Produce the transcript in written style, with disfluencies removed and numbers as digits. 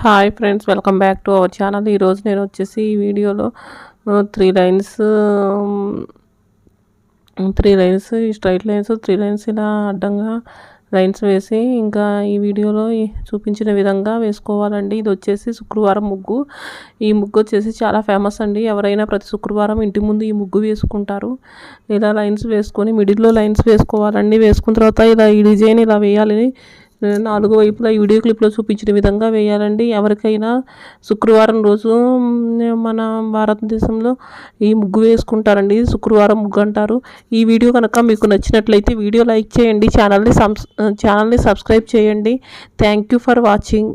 Hi friends, welcome back to our channel. ఈరోజు నేను వచ్చేసి ఈ వీడియోలో three lines straight lines, three lines ఇలా అడ్డంగా లైన్స్ వేసి ఇంకా ఈ వీడియోలో చూపించిన విధంగా వేసుకోవాలండి. ఇది వచ్చేసి శుక్రవారం ముగ్గు. ఈ ముగ్గు వచ్చేసి చాలా ఫేమస్ అండి. ఎవరైనా ప్రతి శుక్రవారం ఇంటి ముందు ఈ ముగ్గు వేసుకుంటారు. ఇలా లైన్స్ వేసుకొని మిడిల్లో లైన్స్ వేసుకోవాలండి. వేసుకున్న తర్వాత ఇలా ఈ డిజైన్ ఇలా వేయాలి. నాలుగు వైపులా ఈ వీడియో క్లిప్లో చూపించిన విధంగా వేయాలండి. ఎవరికైనా శుక్రవారం రోజు మన భారతదేశంలో ఈ ముగ్గు వేసుకుంటారండి. శుక్రవారం ముగ్గు అంటారు. ఈ వీడియో కనుక మీకు నచ్చినట్లయితే వీడియో లైక్ చేయండి, ఛానల్ని సబ్స్క్రైబ్ చేయండి. Thank you for watching.